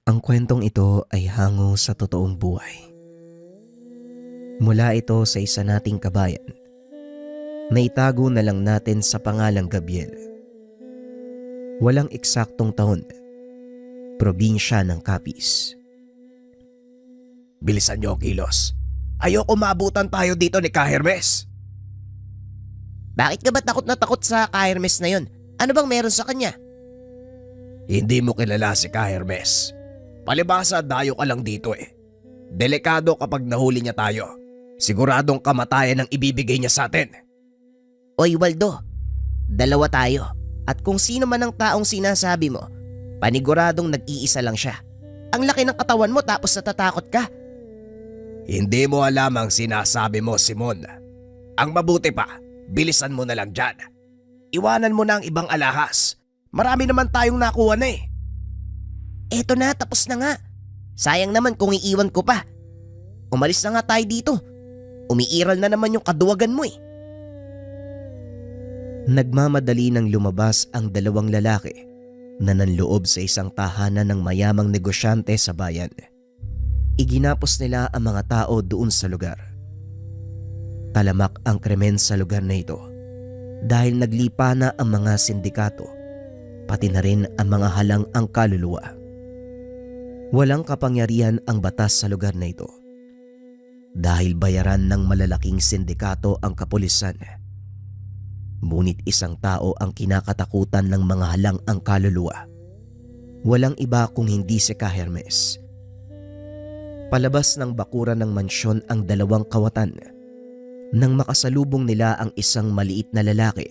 Ang kwentong ito ay hango sa totoong buhay. Mula ito sa isa nating kabayan na itago na lang natin sa pangalang Gabriel. Walang eksaktong taon, probinsya ng Capiz. Bilisan niyo, kilos. Ayoko maabutan tayo dito ni Ka-Hermes. Bakit ka ba takot na takot sa Ka-Hermes na yun? Ano bang meron sa kanya? Hindi mo kilala si Ka-Hermes. Palibasa, dayo ka lang dito eh. Delikado kapag nahuli niya tayo. Siguradong kamatayan ang ibibigay niya sa atin. Oy Waldo, dalawa tayo. At kung sino man ang taong sinasabi mo, paniguradong nag-iisa lang siya. Ang laki ng katawan mo tapos natatakot ka. Hindi mo alam ang sinasabi mo, Simon. Ang mabuti pa, bilisan mo na lang dyan. Iwanan mo na ang ibang alahas. Marami naman tayong nakuha na eh. Eto na, tapos na nga. Sayang naman kung iiwan ko pa. Umalis na nga tayo dito. Umiiral na naman yung kaduwagan mo eh. Nagmamadali nang lumabas ang dalawang lalaki na nanloob sa isang tahanan ng mayamang negosyante sa bayan. Iginapos nila ang mga tao doon sa lugar. Talamak ang krimen sa lugar na ito dahil naglipa na ang mga sindikato, pati na rin ang mga halang ang kaluluwa. Walang kapangyarihan ang batas sa lugar na ito dahil bayaran ng malalaking sindikato ang kapulisan. Ngunit isang tao ang kinakatakutan ng mga halang ang kaluluwa. Walang iba kung hindi si Ka-Hermes. Palabas ng bakuran ng mansyon ang dalawang kawatan nang makasalubong nila ang isang maliit na lalaki.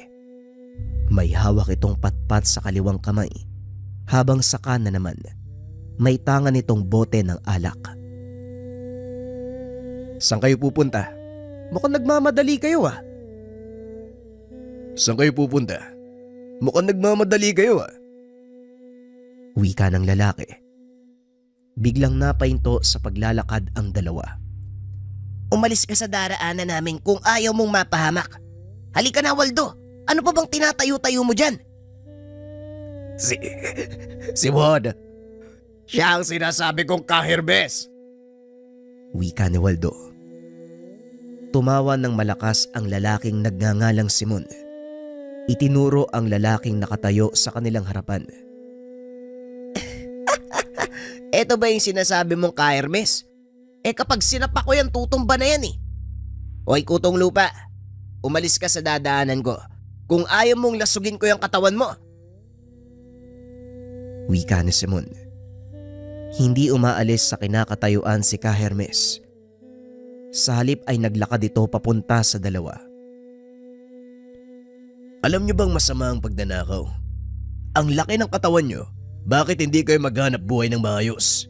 May hawak itong patpat sa kaliwang kamay, habang sa kanan naman may tangan itong bote ng alak. Saan kayo pupunta? Mukhang nagmamadali kayo ah. Saan kayo pupunta? Mukhang nagmamadali kayo ah. Wika ng lalaki. Biglang napahinto sa paglalakad ang dalawa. Umalis ka sa daraanan namin kung ayaw mong mapahamak. Halika na Waldo, ano pa bang tinatayo-tayo mo dyan? Si Wad. Siya ang sinasabi kong Ka-Hermes. Wika ni Waldo. Tumawa ng malakas ang lalaking nagngangalang Simon. Itinuro ang lalaking nakatayo sa kanilang harapan. Eto ba yung sinasabi mong Ka-Hermes? Kapag sinapak ko yan, tutumba na yan eh. Hoy kutong lupa, umalis ka sa dadaanan ko. Kung ayaw mong lasugin ko yung katawan mo. Wika ni Simon. Hindi umaalis sa kinakatayuan si Ka-Hermes. Sa halip ay naglakad ito papunta sa dalawa. Alam niyo bang masama ang pagnanakaw? Ang laki ng katawan niyo, bakit hindi kayo maghanap buhay ng maayos?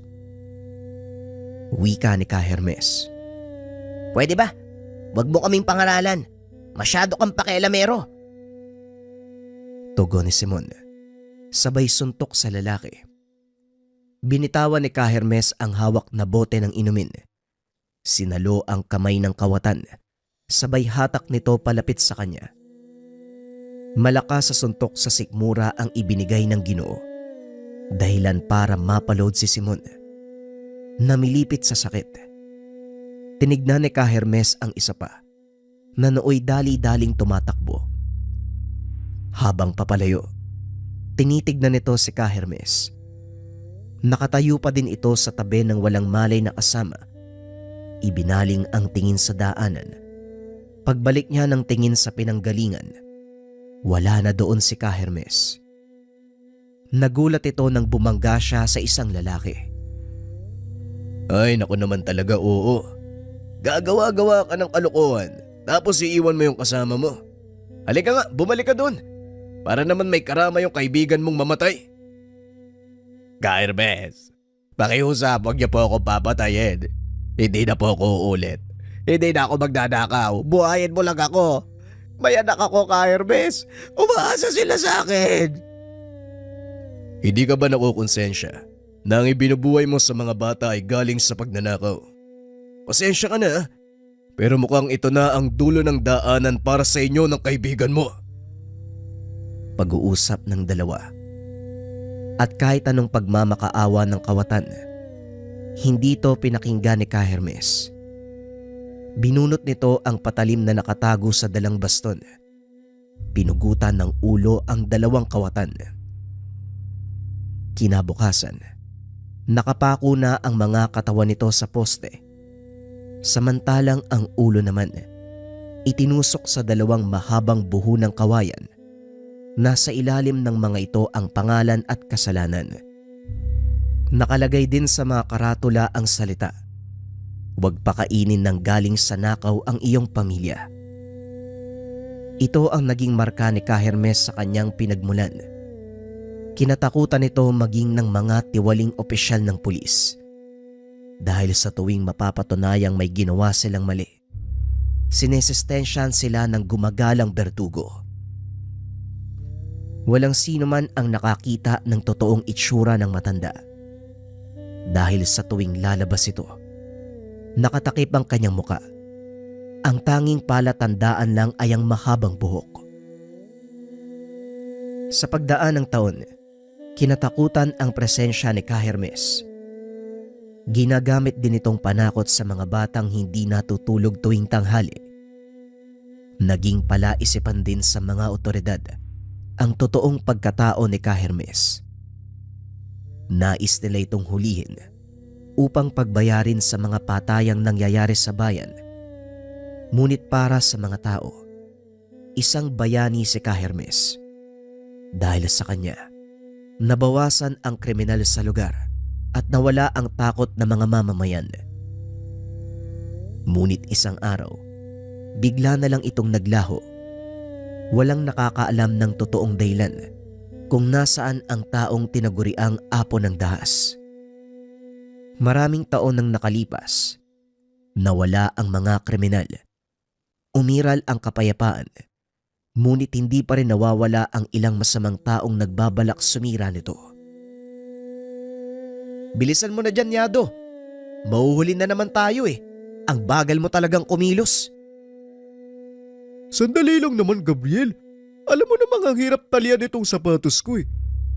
Wika ni Ka-Hermes. Pwede ba? Huwag mo kaming pangaralan. Masyado kang pakialamero. Tugon ni Simon. Sabay suntok sa lalaki. Binitawan ni Ka-Hermes ang hawak na bote ng inumin. Sinalo ang kamay ng kawatan. Sabay hatak nito palapit sa kanya. Malakas sa suntok sa sikmura ang ibinigay ng Ginoo. Dahilan para mapalood si Simon. Namilipit sa sakit. Tinignan ni Ka-Hermes ang isa pa na nooy dali-daling tumatakbo. Habang papalayo, tinitignan nito si Ka-Hermes. Nakatayo pa din ito sa tabi ng walang malay na kasama. Ibinaling ang tingin sa daanan. Pagbalik niya ng tingin sa pinanggalingan, wala na doon si Ka-Hermes. Nagulat ito nang bumangga siya sa isang lalaki. Ay naku naman talaga, oo. Gagawa-gawa ka ng kalokohan tapos iiwan mo yung kasama mo. Halika nga, bumalik ka doon. Para naman may karama yung kaibigan mong mamatay. Ka-Hermes, pakiusap, huwag niyo po ako papatayin. Hindi na po ako uulit. Hindi na ako magdadakaw. Buhayin mo lang ako. May anak ako, Ka-Hermes. Umaasa sila sa akin. Hindi ka ba nakukonsensya na ang ibinubuhay mo sa mga bata ay galing sa pagnanakaw? Pasensya ka na, pero mukhang ito na ang dulo ng daanan para sa inyo ng kaibigan mo. Pag-uusap ng dalawa. At kahit anong pagmamakaawa ng kawatan, hindi ito pinakinggan ni Ka Hermes. Binunot nito ang patalim na nakatago sa dalang baston. Pinugutan ng ulo ang dalawang kawatan. Kinabukasan, nakapako na ang mga katawan nito sa poste. Samantalang ang ulo naman, itinusok sa dalawang mahabang buho ng kawayan. Nasa ilalim ng mga ito ang pangalan at kasalanan. Nakalagay din sa mga karatula ang salita, "Huwag pakainin ng galing sa nakaw ang iyong pamilya." Ito ang naging marka ni Ka Hermes sa kanyang pinagmulan. Kinatakutan ito maging ng mga tiwaling opisyal ng pulis. Dahil sa tuwing mapapatunayang may ginawa silang mali, sinesistensyahan sila ng gumagalang berdugo. Walang sino man ang nakakita ng totoong itsura ng matanda. Dahil sa tuwing lalabas ito, nakatakip ang kanyang muka. Ang tanging palatandaan lang ay ang mahabang buhok. Sa pagdaan ng taon, kinatakutan ang presensya ni Ka Hermes. Ginagamit din itong panakot sa mga batang hindi natutulog tuwing tanghali. Naging palaisipan din sa mga otoridad ang totoong pagkatao ni Ka Hermes. Nais nila itong hulihin upang pagbayarin sa mga patayang nangyayari sa bayan. Ngunit para sa mga tao, isang bayani si Ka Hermes. Dahil sa kanya, nabawasan ang kriminal sa lugar at nawala ang takot ng mga mamamayan. Ngunit isang araw, bigla na lang itong naglaho. Walang nakakaalam ng totoong dahilan kung nasaan ang taong tinaguriang apo ng dahas. Maraming taon nang nakalipas, nawala ang mga kriminal. Umiral ang kapayapaan, ngunit hindi pa rin nawawala ang ilang masamang taong nagbabalak sumira nito. Bilisan mo na dyan, Yado. Mahuhuli na naman tayo eh. Ang bagal mo talagang kumilos. Sandali lang naman, Gabriel. Alam mo namang ang hirap talian itong sapatos ko eh.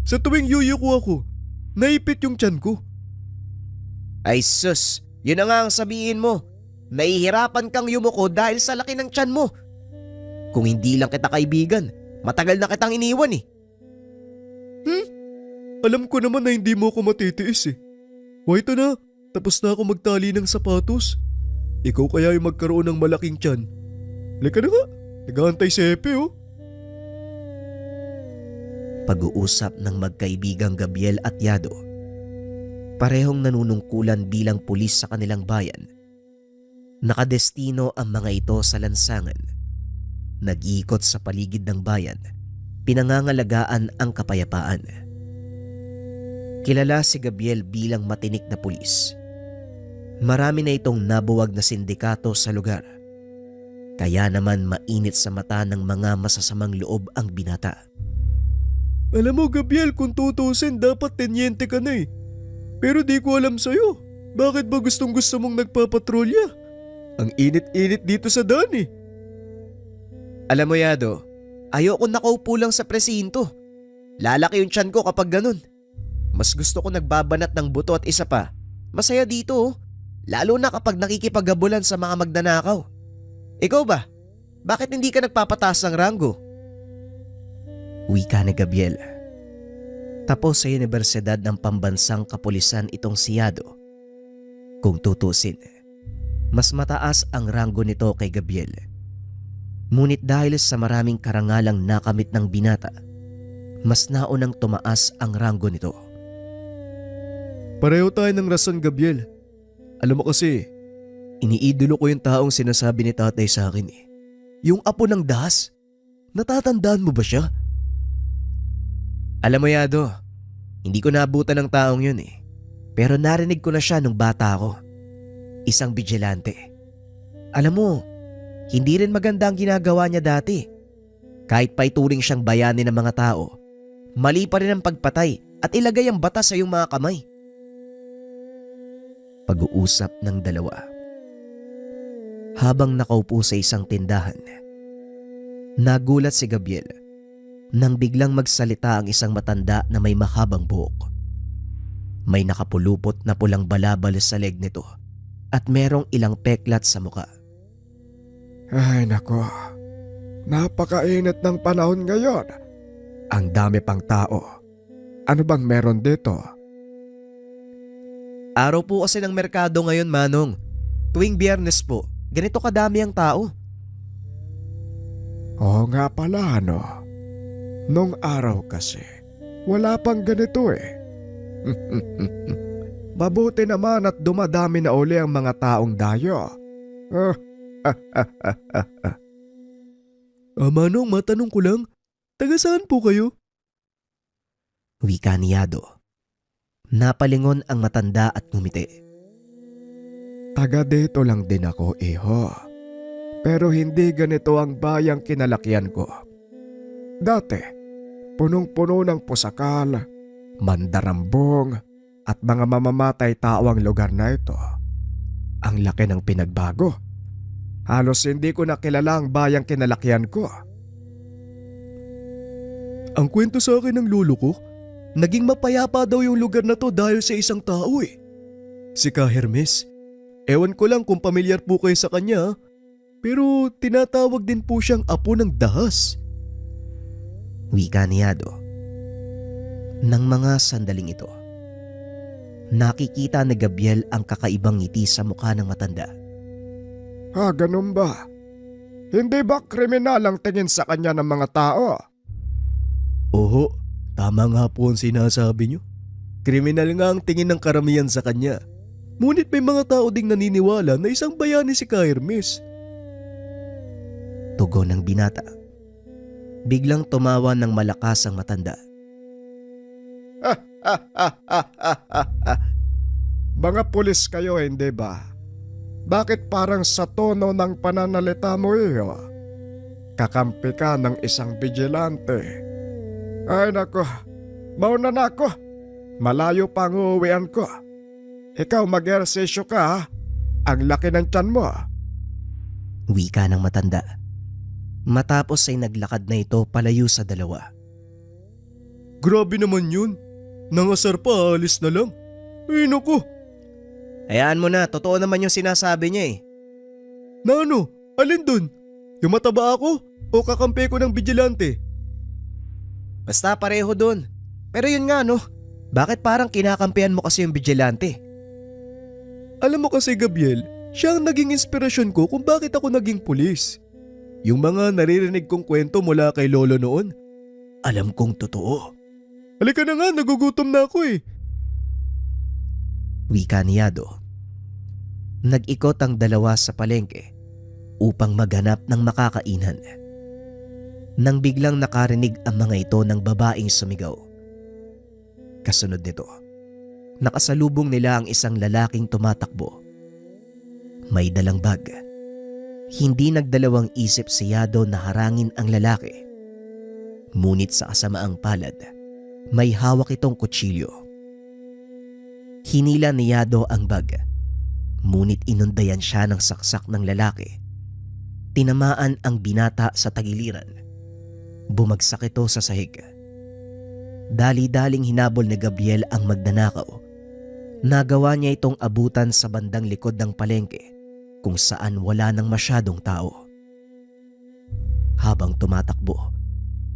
Sa tuwing yuyuko ako, naipit yung tiyan ko. Ay sus, yun na nga ang sabihin mo. Nahihirapan kang yumuko dahil sa laki ng tiyan mo. Kung hindi lang kita kaibigan, matagal na kitang iniwan eh. Alam ko naman na hindi mo ako matitiis eh. O ito na, tapos na ako magtali ng sapatos. Ikaw kaya yung magkaroon ng malaking tiyan. Halika na nga, nag-aantay si Epe oh. Pag-uusap ng magkaibigang Gabriel at Yado. Parehong nanunungkulan bilang pulis sa kanilang bayan. Nakadestino ang mga ito sa lansangan. Nag-iikot sa paligid ng bayan, pinangangalagaan ang kapayapaan. Kilala si Gabriel bilang matinik na pulis. Marami na itong nabuwag na sindikato sa lugar. Kaya naman mainit sa mata ng mga masasamang loob ang binata. Alam mo, Gabriel, kung tutusin dapat tenyente ka na eh. Pero di ko alam sa'yo. Bakit ba gustong gusto mong nagpapatrolya? Ang init-init dito sa daan eh. Alam mo, Yado, ayoko nakaupo lang sa presinto. Lalaki yung tiyan ko kapag ganun. Mas gusto ko nagbabanat ng buto at isa pa. Masaya dito oh. Lalo na kapag nakikipaggabulan sa mga magnanakaw. Ikaw ba? Bakit hindi ka nagpapataas ng ranggo? Wika ni Gabriel. Tapos sa Universidad ng Pambansang Kapulisan itong si Yado. Kung tutusin, mas mataas ang ranggo nito kay Gabriel. Ngunit dahil sa maraming karangalang nakamit ng binata, mas naunang tumaas ang ranggo nito. Pareho tayo ng rason, Gabriel. Alam mo kasi, iniidolo ko yung taong sinasabi ni tatay sa akin eh. Yung apo ng dahas. Natatandaan mo ba siya? Alam mo, Yado, hindi ko naabutan ng taong yun eh. Pero narinig ko na siya nung bata ako. Isang vigilante. Alam mo, hindi rin maganda ang ginagawa niya dati. Kahit pa ituring siyang bayani ng mga tao, mali pa rin ang pagpatay at ilagay ang batas sa iyong mga kamay. Pag-uusap ng dalawa. Habang nakaupo sa isang tindahan, nagulat si Gabriel nang biglang magsalita ang isang matanda na may mahabang buhok. May nakapulupot na pulang balabal sa leg nito at merong ilang peklat sa muka. Ay nako, napakainit ng panahon ngayon. Ang dami pang tao. Ano bang meron dito? Araw po kasi ng merkado ngayon, Manong. Tuwing Biyernes po, ganito kadami ang tao. Oo nga pala no. Nung araw kasi, wala pang ganito eh. Mabuti naman at dumadami na uli ang mga taong dayo. Manong, matanong ko lang, taga saan po kayo? Wika ni Yado. Napalingon ang matanda at ngumiti. Taga dito lang din ako, iho. Pero hindi ganito ang bayang kinalakihan ko. Dati, punong-puno ng pusakal, mandarambong, at mga mamamatay tao ang lugar na ito. Ang laki ng pinagbago. Halos hindi ko nakilala ang bayang kinalakihan ko. Ang kwento sa akin ng lolo ko, naging mapayapa daw yung lugar na to dahil sa isang tao eh. Si Ka Hermes. Ewan ko lang kung pamilyar po kayo sa kanya, pero tinatawag din po siyang apo ng dahas. Wika ni Yado. Nang mga sandaling ito, nakikita ni Gabriel ang kakaibang ngiti sa mukha ng matanda. Ganun ba? Hindi ba kriminal ang tingin sa kanya ng mga tao? Oho, tama nga po ang sinasabi niyo. Kriminal nga ang tingin ng karamihan sa kanya. Ngunit may mga tao ding naniniwala na isang bayani si Ka Hermes. Tugon ng binata. Biglang tumawa ng malakas ang matanda. Mga pulis kayo, hindi ba? Bakit parang sa tono ng pananalita mo iyo? Kakampi ka ng isang vigilante. Ay nako, mauna na ako. Malayo pa ang uuwian ko. Ikaw mag-ersesyo ka ha? Ang laki ng tiyan mo. Wika ng matanda. Matapos ay naglakad na ito palayo sa dalawa. Grabe naman yun. Nangasar pa, alis na lang. Ay naku. Hayaan mo na, totoo naman yung sinasabi niya eh. Na ano? Alin dun? Yung mataba ako o kakampi ko ng vigilante? Basta pareho dun. Pero yun nga no, bakit parang kinakampihan mo kasi yung vigilante? Alam mo kasi Gabriel, siya ang naging inspirasyon ko kung bakit ako naging pulis. Yung mga naririnig kong kwento mula kay lolo noon, alam kong totoo. Halika na nga, nagugutom na ako eh. Wika ni Yado. Nag-ikot ang dalawa sa palengke upang maghanap ng makakainan. Nang biglang nakarinig ang mga ito ng babaeng sumigaw. Kasunod nito, nakasalubong nila ang isang lalaking tumatakbo. May dalang bag. Hindi nagdalawang isip si Yado na harangin ang lalaki. Ngunit sa kasamaang palad, may hawak itong kutsilyo. Hinila ni Yado ang bag, ngunit inundayan siya ng saksak ng lalaki. Tinamaan ang binata sa tagiliran. Bumagsak ito sa sahig. Dali-daling hinabol ni Gabriel ang magnanakaw. Nagawa niya itong abutan sa bandang likod ng palengke kung saan wala nang masyadong tao. Habang tumatakbo,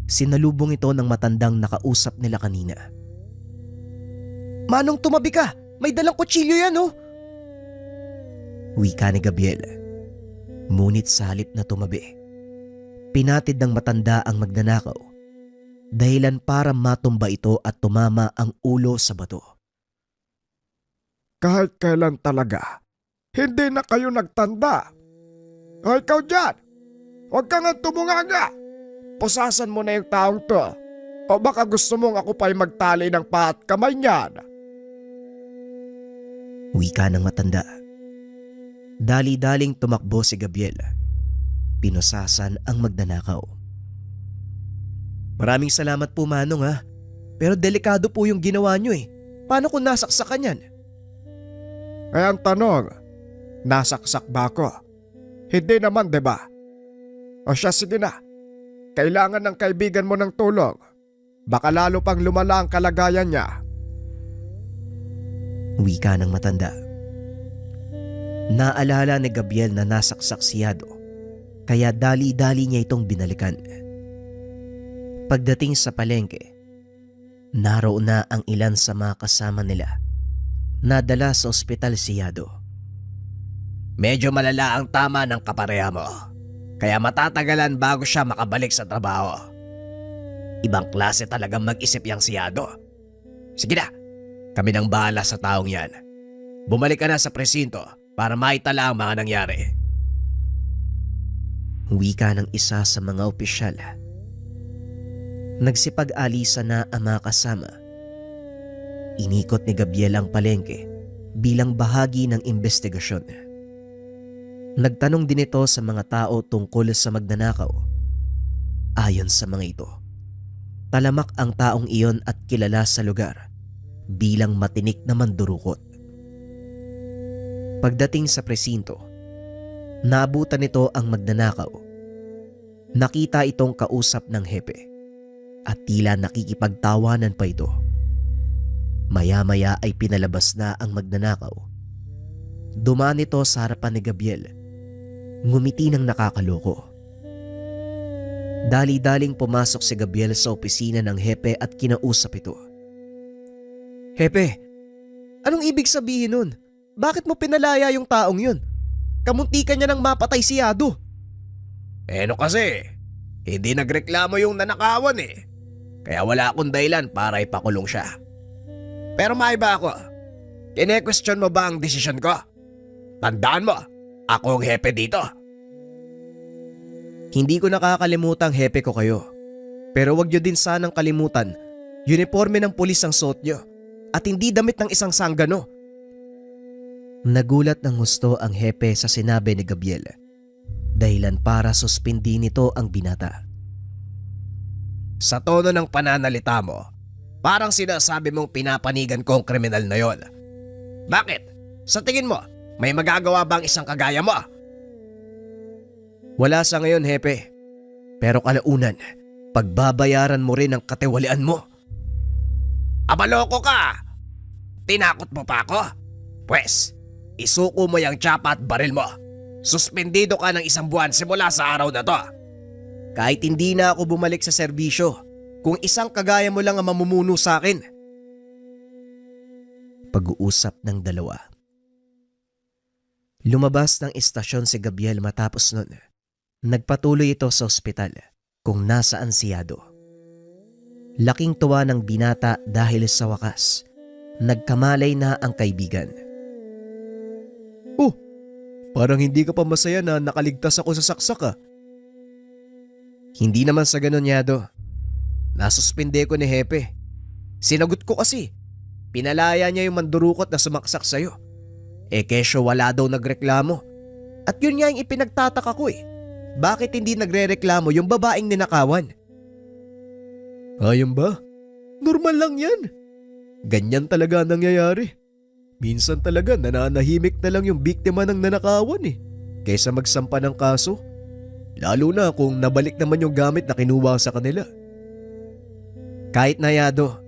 sinalubong ito ng matandang nakausap nila kanina. Manong, tumabi ka! May dalang kutsilyo yan oh! Wika ni Gabriel. Ngunit sa halip na tumabi, pinatid ng matanda ang magnanakaw, dahilan para matumba ito at tumama ang ulo sa bato. Kahit kailan talaga, hindi na kayo nagtanda. O ikaw dyan, huwag ka nga tumunganga. Pusasan mo na yung taong to. O baka gusto mong ako pa'y magtali ng paa at kamay niyan. Wika ng matanda. Dali-daling tumakbo si Gabriel. Pinusasan ang magnanakaw. Maraming salamat po Manong ha. Pero delikado po yung ginawa nyo eh. Paano kung nasaksakan yan? Eh ang tanong, nasaksak ba ako? Hindi naman, diba? O siya, sige na. kailangan ng kaibigan mo ng tulong. Baka lalo pang lumala ang kalagayan niya. Wika ng matanda. Naalala ni Gabriel na nasaksak si Yado, kaya dali-dali niya itong binalikan. Pagdating sa palengke, naroon na ang ilan sa mga kasama nila. Nadala sa ospital si Yado. Medyo malala ang tama ng kapareha mo. Kaya matatagalan bago siya makabalik sa trabaho. Ibang klase talagang mag-isip yang siyado. Sige na, kami nang bahala sa taong yan. Bumalik ka na sa presinto para maitala ang mga nangyari. Wika ng isa sa mga opisyal. Nagsipag-alisa na ang mga kasama. Inikot ni Gabriel ang palengke bilang bahagi ng investigasyon. Nagtanong din ito sa mga tao tungkol sa magnanakaw. Ayon sa mga ito, talamak ang taong iyon at kilala sa lugar bilang matinik na mandurukot. Pagdating sa presinto, naabutan nito ang magnanakaw. Nakita itong kausap ng hepe at tila nakikipagtawanan pa ito. Maya-maya ay pinalabas na ang magnanakaw. Dumaan ito sa harapan ni Gabriel. Ngumiti ng nakakaloko. Dali-daling pumasok si Gabriel sa opisina ng hepe at kinausap ito. Hepe, anong ibig sabihin nun? Bakit mo pinalaya yung taong yun? Kamuntikan niya nang mapatay si Yado. No kasi, hindi nagreklamo yung nanakawan eh. Kaya wala akong dahilan para ipakulong siya. Pero maiba ako. Kine-question mo ba ang desisyon ko? Tandaan mo, ako ang hepe dito. Hindi ko nakakalimutang hepe ko kayo. Pero wag niyo din sanang kalimutan, uniforme ng pulis ang suot niyo at hindi damit ng isang sanggano. Nagulat ng husto ang hepe sa sinabi ni Gabriel. Dahilan para suspindi nito ang binata. Sa tono ng pananalita mo, parang sinasabi mong pinapanigan ko ang kriminal na yon. Bakit? Sa tingin mo, may magagawa bang isang kagaya mo? Wala sa ngayon, hepe. Pero kalaunan, pagbabayaran mo rin ang katiwalian mo. Abaloko ka! Tinakot mo pa ako? Pwes, isuko mo yung tsapa at baril mo. Suspendido ka ng 1 buwan simula sa araw na to. Kahit hindi na ako bumalik sa serbisyo, kung isang kagaya mo lang ang mamumuno sa akin. Pag-uusap ng dalawa. Lumabas ng istasyon si Gabriel matapos nun. Nagpatuloy ito sa ospital kung nasaan si Yado. Laking tuwa ng binata dahil sa wakas, nagkamalay na ang kaibigan. Oh, parang hindi ka pa masaya na nakaligtas ako sa saksak ah. Hindi naman sa ganun, Yado. Nasuspinde ko ni hepe. Sinagot ko kasi. Pinalaya niya yung mandurukot na sumaksak sa'yo. Kesyo wala daw nagreklamo. At yun nga yung ipinagtataka ko eh. Bakit hindi nagrereklamo yung babaeng ninakawan? Ayun ba? Normal lang yan. Ganyan talaga ang nangyayari. Minsan talaga nananahimik na lang yung biktima ng nanakawan eh. Kaysa magsampa ng kaso. Lalo na kung nabalik naman yung gamit na kinuha sa kanila. Kahit na, Yado,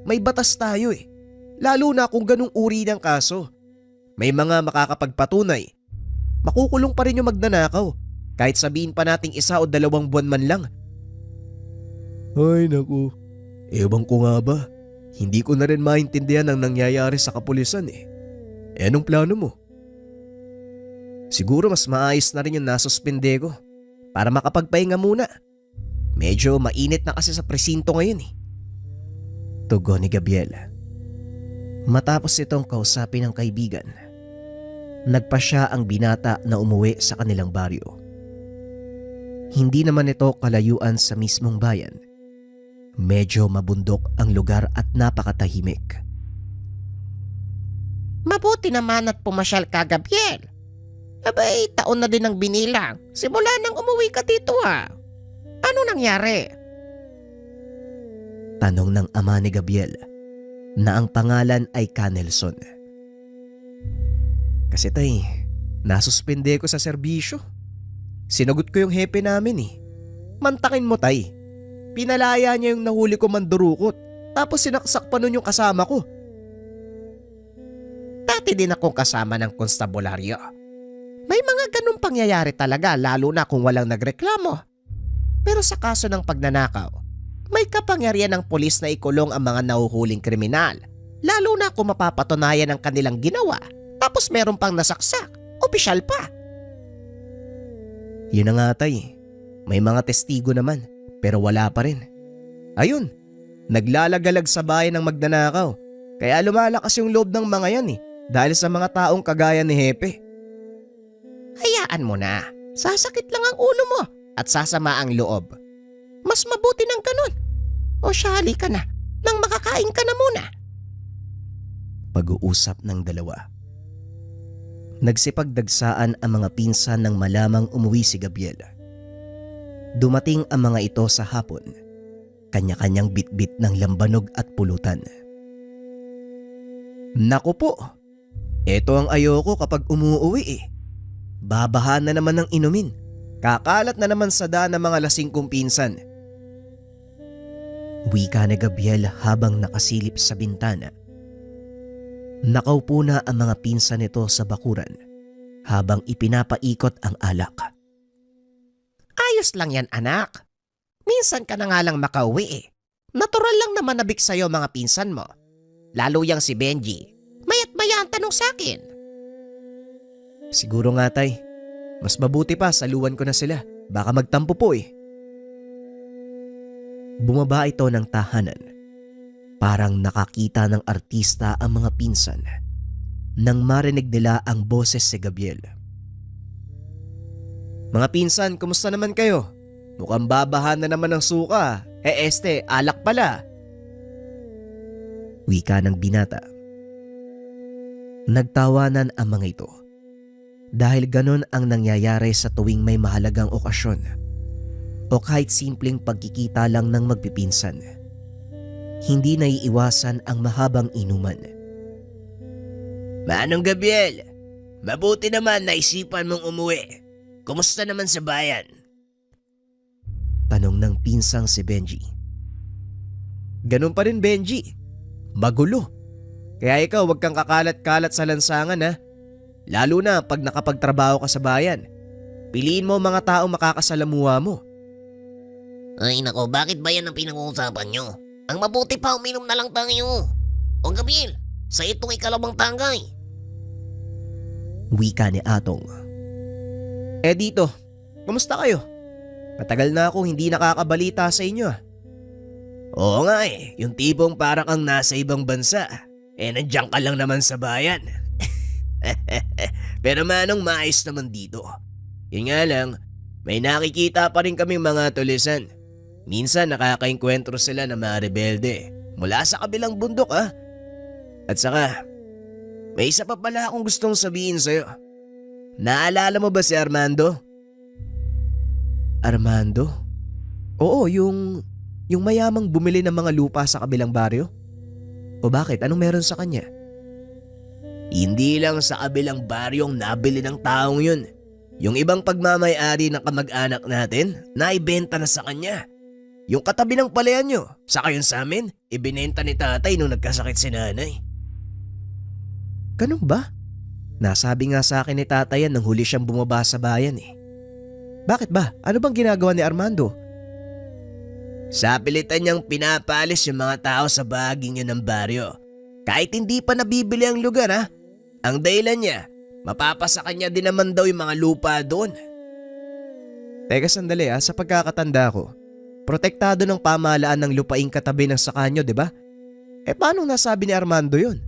may batas tayo eh. Lalo na kung ganung uri ng kaso. May mga makakapagpatunay. Makukulong pa rin yung magnanakaw. Kahit sabihin pa nating 1 o 2 buwan man lang. Ay naku, ewan ko nga ba. Hindi ko na rin maintindihan ang nangyayari sa kapulisan eh. Anong plano mo? Siguro mas maayos na rin yung nasuspinde ko. Para makapagpahinga muna. Medyo mainit na kasi sa presinto ngayon eh. Tugon ni Gabriel. Matapos itong kausapin ng kaibigan, nagpa siya ang binata na umuwi sa kanilang baryo. Hindi naman ito kalayuan sa mismong bayan. Medyo mabundok ang lugar at napakatahimik. Mabuti naman at pumasyal ka, Gabriel. Abay, taon na din ang binilang. Simula nang umuwi ka dito ha. Ano nangyari? Tanong ng ama ni Gabriel na ang pangalan ay Canelson. Kasi tay, nasuspende ko sa serbisyo. Sinagot ko yung hepe namin eh. Mantakin mo, tay. Pinalaya niya yung nahuli ko mandurukot. Tapos sinaksak pa nun yung kasama ko. Dati din akong kasama ng konstabularyo. May mga ganung pangyayari talaga lalo na kung walang nagreklamo. Pero sa kaso ng pagnanakaw, may kapangyarihan ng pulis na ikulong ang mga nahuhuling kriminal. Lalo na kung mapapatunayan ang kanilang ginawa. Tapos meron pang nasaksak. Opisyal pa. Yun na nga, tay. May mga testigo naman, pero wala pa rin. Ayun, naglalagalag sa bayan ng magnanakaw. Kaya lumalakas yung loob ng mga yan dahil sa mga taong kagaya ni Hepe. Hayaan mo na. Sasakit lang ang ulo mo at sasama ang loob. Mas mabuti ng ganun. O siya, halika na. Nang makakain ka na muna. Pag-uusap ng dalawa. Nagsipagdagsaan ang mga pinsan nang malamang umuwi si Gabriel. Dumating ang mga ito sa hapon. Kanya-kanyang bitbit ng lambanog at pulutan. Naku po, eto ang ayoko kapag umuuwi. Babahan na naman ng inumin. Kakalat na naman sa daan ng mga lasing kong pinsan. Wika ni Gabriel habang nakasilip sa bintana. Nakaupo na ang mga pinsan nito sa bakuran habang ipinapaikot ang alak. Ayos lang yan, anak. Minsan ka na nga lang makauwi. Natural lang naman nabik sa'yo mga pinsan mo. Lalo yang si Benji. Mayat maya ang tanong sa'kin. Siguro nga, tay. Mas mabuti pa saluwan ko na sila. Baka magtampo po Bumaba ito ng tahanan. Parang nakakita ng artista ang mga pinsan nang marinig nila ang boses si Gabriel. Mga pinsan, kumusta naman kayo? Mukhang babahan na naman ng suka. Alak pala. Wika ng binata. Nagtawanan ang mga ito. Dahil ganon ang nangyayari sa tuwing may mahalagang okasyon o kahit simpleng pagkikita lang ng magpipinsan. Hindi naiiwasan ang mahabang inuman. Manong Gabriel, mabuti naman naisipan mong umuwi. Kumusta naman sa bayan? Tanong ng pinsang si Benji. Ganun pa rin, Benji. Magulo. Kaya ikaw wag kang kakalat-kalat sa lansangan Lalo na pag nakapagtrabaho ka sa bayan. Piliin mo mga taong makakasalamuha mo. Ay nako, bakit ba yan ang pinag-uusapan nyo? Ang mabuti pa uminom na lang tayo. O Gabriel, sa itong ikalawang tangay. Wika ni Atong. Dito, kumusta kayo? Matagal na ako hindi nakakabalita sa inyo. Oo nga yung tipong parang kang nasa ibang bansa. Nandiyan ka lang naman sa bayan. Pero manong maayos naman dito. Yun nga lang, may nakikita pa rin kaming mga tulisan. Minsan nakakaengkwentro sila ng mga rebelde mula sa kabilang bundok At saka, may isa pa pala akong gustong sabihin sa'yo. Naalala mo ba si Armando? Armando? Oo, yung mayamang bumili ng mga lupa sa kabilang baryo. O bakit? Anong meron sa kanya? Hindi lang sa kabilang baryong nabili ng taong yun. Yung ibang pagmamay-ari ng kamag-anak natin, naibenta na sa kanya. Yung katabi ng palayan nyo, saka yun sa amin, ibinenta ni tatay nung nagkasakit si nanay. Ganun ba? Nasabi nga sa akin ni tatay yan nang huli siyang bumaba sa bayan Bakit ba? Ano bang ginagawa ni Armando? Sa pilitan niyang pinapalis yung mga tao sa bahaging yun ng baryo. Kahit hindi pa nabibili ang lugar Ang dahilan niya, mapapasa kanya din naman daw yung mga lupa doon. Teka sandali sa pagkakatanda ko. Protektado ng pamahalaan ng lupaing katabi ng sakanyo, di ba? Paano nasabi ni Armando yun?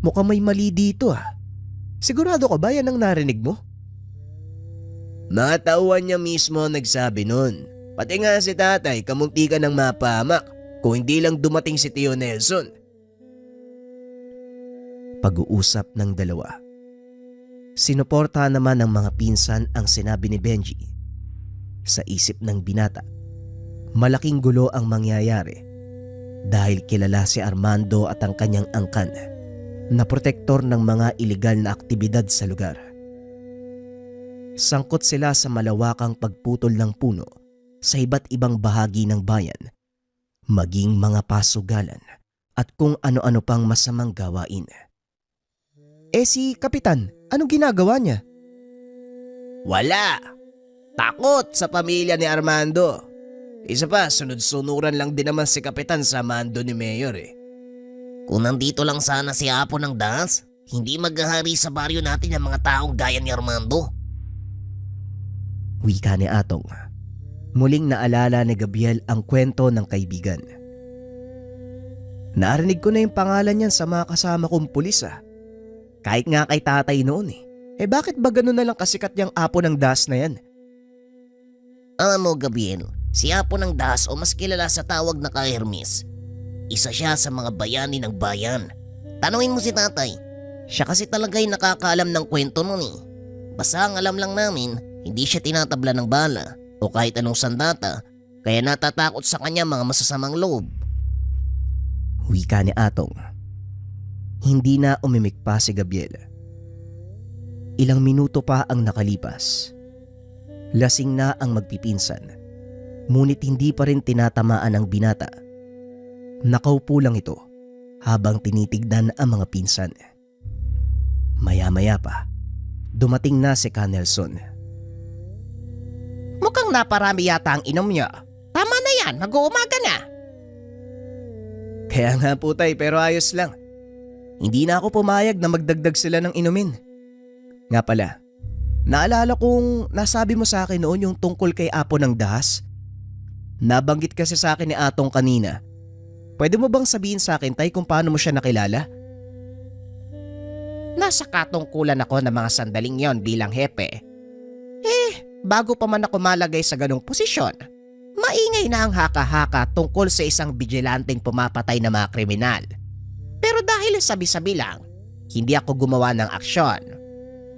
Mukhang may mali dito Sigurado ka ba yan ang narinig mo? Mga tauhan niya mismo ang nagsabi nun. Pati nga si tatay kamunti ka ng mapahamak kung hindi lang dumating si Tio Nelson. Pag-uusap ng dalawa. Sinuporta naman ng mga pinsan ang sinabi ni Benji. Sa isip ng binata, malaking gulo ang mangyayari dahil kilala si Armando at ang kanyang angkan na protektor ng mga ilegal na aktibidad sa lugar. Sangkot sila sa malawakang pagputol ng puno sa iba't ibang bahagi ng bayan, maging mga pasugalan at kung ano-ano pang masamang gawain. Eh si Kapitan, anong ginagawa niya? Wala. Takot sa pamilya ni Armando. Isa pa, sunod-sunuran lang din naman si Kapitan sa mando ni Mayor eh. Kung nandito lang sana si Apo ng Das, hindi maghahari sa baryo natin ang mga taong gaya ni Armando. Wika ni Atong. Muling naalala ni Gabriel ang kwento ng kaibigan. Narinig ko na yung pangalan niyan sa mga kasama kong pulis ah. Kahit nga kay tatay noon eh. Eh bakit ba ganun na lang kasikat yung Apo ng Das na yan? Alam mo, Gabriel, si Apo ng Das o mas kilala sa tawag na ka-Hermes, isa siya sa mga bayani ng bayan. Tanungin mo si tatay. Siya kasi talaga yung nakakaalam ng kwento nun eh. Basta ang alam lang namin, hindi siya tinatabla ng bala o kahit anong sandata, kaya natatakot sa kanya mga masasamang loob. Wika ni Atong. Hindi na umimik pa si Gabriel. Ilang minuto pa ang nakalipas. Lasing na ang magpipinsan, ngunit hindi pa rin tinatamaan ang binata. Nakaupo lang ito habang tinitignan ang mga pinsan. Maya-maya pa, dumating na si Ka Nelson. Mukhang naparami yata ang inom niyo. Tama na yan, mag-uumaga na. Kaya nga po tay, pero ayos lang. Hindi na ako pumayag na magdagdag sila ng inumin. Nga pala, naalala kong nasabi mo sa akin noon yung tungkol kay Apo ng Das? Nabanggit kasi sa akin ni Atong kanina. Pwede mo bang sabihin sa akin tay kung paano mo siya nakilala? Nasa katungkulan ako ng mga sandaling yon bilang hepe. Bago pa man ako malagay sa ganong posisyon, maingay na ang haka-haka tungkol sa isang vigilanteng pumapatay ng mga kriminal. Pero dahil sabi-sabi lang, hindi ako gumawa ng aksyon.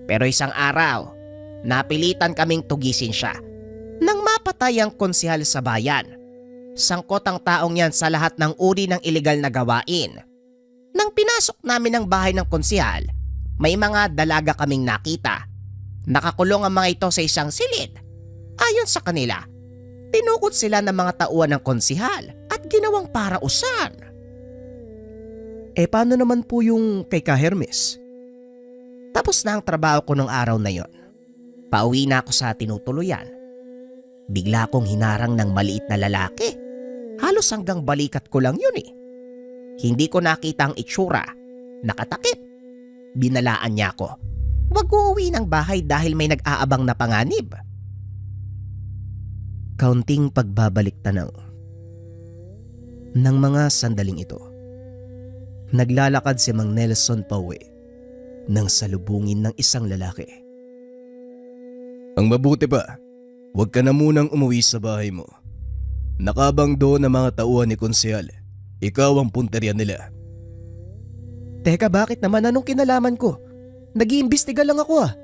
Pero isang araw, napilitan kaming tugisin siya nang mapatay ang konsehal sa bayan. Sangkot ang taong yan sa lahat ng uri ng ilegal na gawain. Nang pinasok namin ang bahay ng konsehal, may mga dalaga kaming nakita. Nakakulong ang mga ito sa isang silid. Ayon sa kanila, tinukot sila ng mga tauhan ng konsehal at ginawang parausan. Eh paano naman po yung kay Ka Hermes? Tapos na ang trabaho ko nung araw na yon. Pauwi na ako sa tinutuluyan. Bigla akong hinarang ng maliit na lalaki. Halos hanggang balikat ko lang yun eh. Hindi ko nakita ang itsura. Nakatakip. Binalaan niya ako. Huwag uuwi ng bahay dahil may nag-aabang na panganib. Kaunting pagbabalik tanaw. Nang mga sandaling ito, naglalakad si Mang Nelson pauwi nang salubungin ng isang lalaki. Ang mabuti pa, huwag ka na munang umuwi sa bahay mo. Nakabang doon ang mga tauhan ni Konsehal. Ikaw ang punterya nila. Teka, bakit naman? Anong kinalaman ko? Nag-iimbestiga lang ako ah.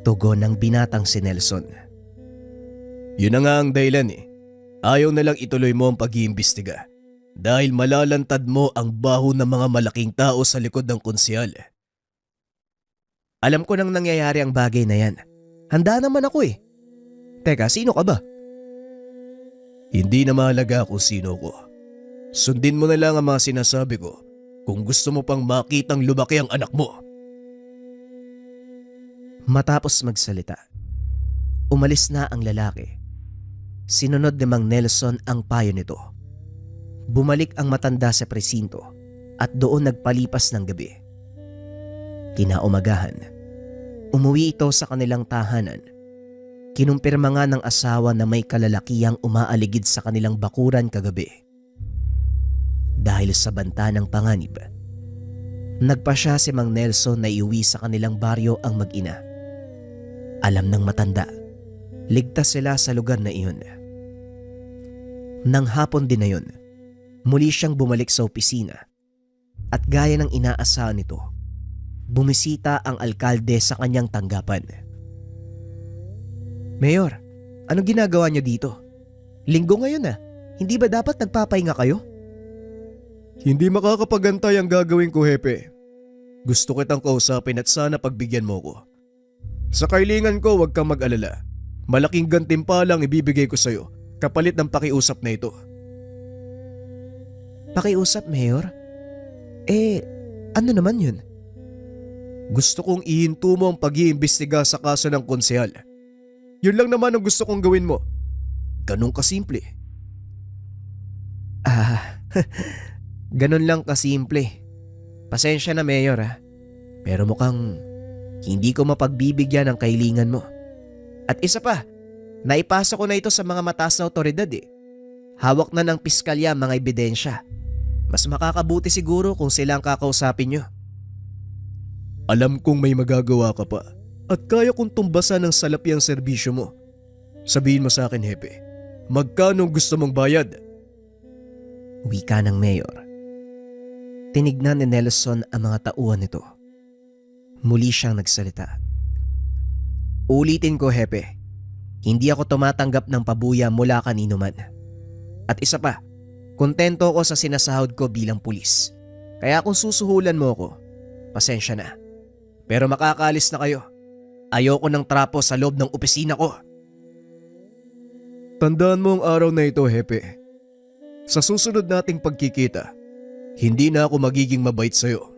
Tugon ng binatang si Nelson. Yun na nga ang dahilan eh. Ayaw na lang ituloy mo ang pag-iimbestiga. Dahil malalantad mo ang baho ng mga malaking tao sa likod ng konsehal. Alam ko nang nangyayari ang bagay na yan. Handa naman ako eh. Teka, sino ka ba? Hindi na mahalaga kung sino ko. Sundin mo na lang ang mga sinasabi ko kung gusto mo pang makitang lumaki ang anak mo. Matapos magsalita, umalis na ang lalaki. Sinunod ni Mang Nelson ang payo nito. Bumalik ang matanda sa presinto at doon nagpalipas ng gabi. Kinaumagahan, umuwi ito sa kanilang tahanan. Kinumpirma nga ng asawa na may kalalakihang umaaligid sa kanilang bakuran kagabi. Dahil sa banta ng panganib, nagpa siya si Mang Nelson na iuwi sa kanilang baryo ang mag-ina. Alam ng matanda, ligtas sila sa lugar na iyon. Nang hapon din na yun, muli siyang bumalik sa opisina at gaya ng inaasahan nito, bumisita ang alkalde sa kanyang tanggapan. Mayor, anong ginagawa niyo dito? Linggo ngayon ah, hindi ba dapat nagpapahinga kayo? Hindi makakapagantay ang gagawin ko, Hepe. Gusto kitang kausapin at sana pagbigyan mo ko. Sa kailingan ko, huwag kang mag-alala. Malaking gantimpala ang ibibigay ko sa'yo kapalit ng pakiusap na ito. Pakiusap, Mayor? Ano naman yun? Gusto kong ihinto mo ang pag-iimbestiga sa kaso ng konsehal. Yun lang naman ang gusto kong gawin mo. Ganun kasimple. Ganun lang kasimple. Pasensya na, Mayor Pero mukhang hindi ko mapagbibigyan ang kailingan mo. At isa pa, naipasa ko na ito sa mga mataas na otoridad Hawak na ng piskalya ang mga ebidensya. Mas makakabuti siguro kung sila ang kakausapin nyo. Alam kong may magagawa ka pa at kaya kong tumbasan ng salapi ang serbisyo mo. Sabihin mo sa akin, Hepe, magkano gusto mong bayad? Wika ng Mayor. Tinignan ni Nelson ang mga tauhan nito. Muli siyang nagsalita. Ulitin ko, Hepe. Hindi ako tumatanggap ng pabuya mula kanino man. At isa pa, kontento ako sa sinasahod ko bilang pulis. Kaya kung susuhulan mo ako, pasensya na. Pero makakaalis na kayo. Ayoko ng trapo sa loob ng opisina ko. Tandaan mo ang araw na ito, Hepe. Sa susunod nating pagkikita, hindi na ako magiging mabait sa'yo.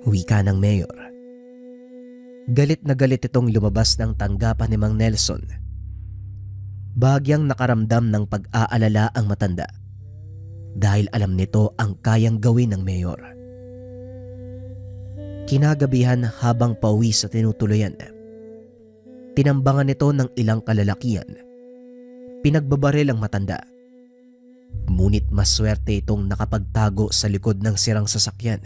Wika ng Mayor. Galit na galit itong lumabas ng tanggapan ni Mang Nelson. Bahagyang nakaramdam ng pag-aalala ang matanda dahil alam nito ang kayang gawin ng Mayor. Kinagabihan habang pauwi sa tinutuluyan, tinambangan nito ng ilang kalalakian. Pinagbabaril ang matanda. Ngunit maswerte itong nakapagtago sa likod ng sirang sasakyan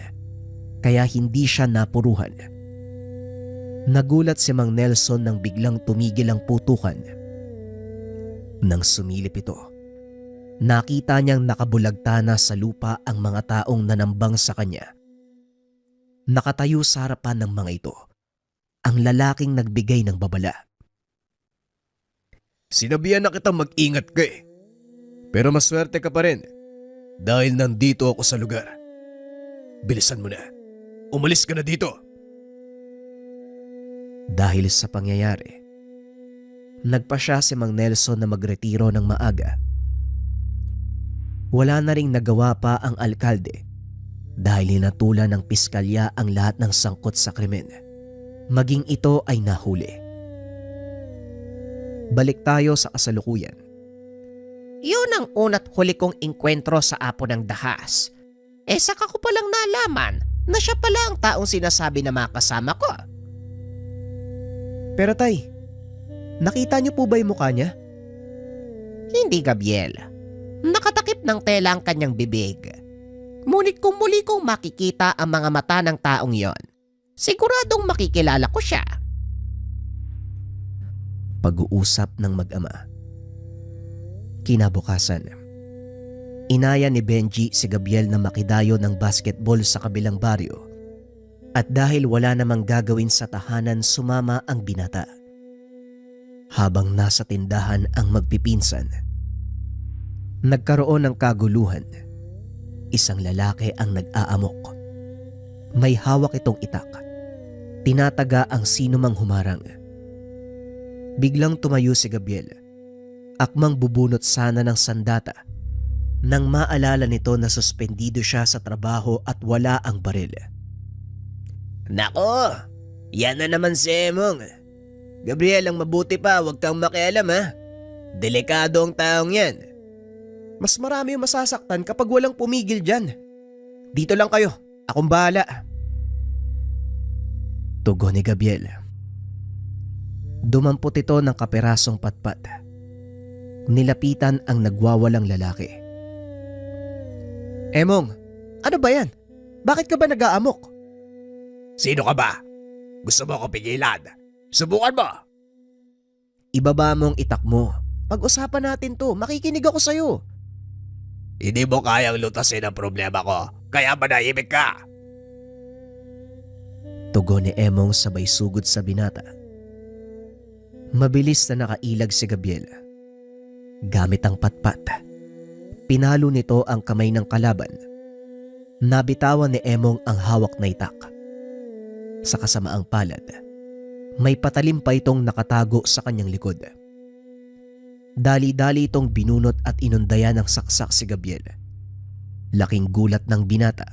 kaya hindi siya napuruhan. Nagulat si Mang Nelson nang biglang tumigil ang putukan. Nang sumilip ito, nakita niyang nakabulagta na sa lupa ang mga taong nanambang sa kanya. Nakatayo sa harapan ng mga ito ang lalaking nagbigay ng babala. Sinabihan na kitang mag-ingat ka Pero maswerte ka pa rin dahil nandito ako sa lugar. Bilisan mo na. Umalis ka na dito. Dahil sa pangyayari, nagpa siya si Mang Nelson na magretiro ng maaga. Wala na ring nagawa pa ang alkalde dahil hinatulan ng piskalya ang lahat ng sangkot sa krimen. Maging ito ay nahuli. Balik tayo sa kasalukuyan. Yun ang una't huli kong inkwentro sa apo ng dahas. Saka ko palang nalaman na siya pala ang taong sinasabi na makasama ko. Pero tay, nakita niyo po ba yung mukha niya? Hindi, Gabriel. Nakatakip ng tela ang kanyang bibig. Ngunit kung muli kong makikita ang mga mata ng taong yon, siguradong makikilala ko siya. Pag-uusap ng mag-ama. Kinabukasan, inaya ni Benji si Gabriel na makidayo ng basketball sa kabilang baryo. At dahil wala namang gagawin sa tahanan, sumama ang binata. Habang nasa tindahan ang magpipinsan, nagkaroon ng kaguluhan. Isang lalaki ang nag-aamok. May hawak itong itak. Tinataga ang sinumang humarang. Biglang tumayo si Gabriel. Akmang bubunot sana ng sandata nang maalala nito na suspendido siya sa trabaho at wala ang baril. Nako, yan na naman si Emong. Gabriel, ang mabuti pa, huwag kang makialam Delikado ang taong yan. Mas marami yung masasaktan kapag walang pumigil dyan. Dito lang kayo, akong bahala. Tugon ni Gabriel. Dumampot ito ng kaperasong patpat. Nilapitan ang nagwawalang lalaki. Emong, ano ba yan? Bakit ka ba nag-aamok? Sino ka ba? Gusto mo ako pigilan? Subukan mo! Ibaba mo ang itak mo. Pag-usapan natin to, makikinig ako sa'yo. Hindi mo kayang lutasin ang problema ko, kaya manahimik ka! Tugon ni Emong sabay sugod sa binata. Mabilis na nakailag si Gabriel. Gamit ang patpat, pinalo nito ang kamay ng kalaban. Nabitawan ni Emong ang hawak na itak. Sa kasamaang palad, May patalim pa itong nakatago sa kanyang likod. Dali-dali itong binunot at inundayan ng saksak si Gabriel. Laking gulat ng binata.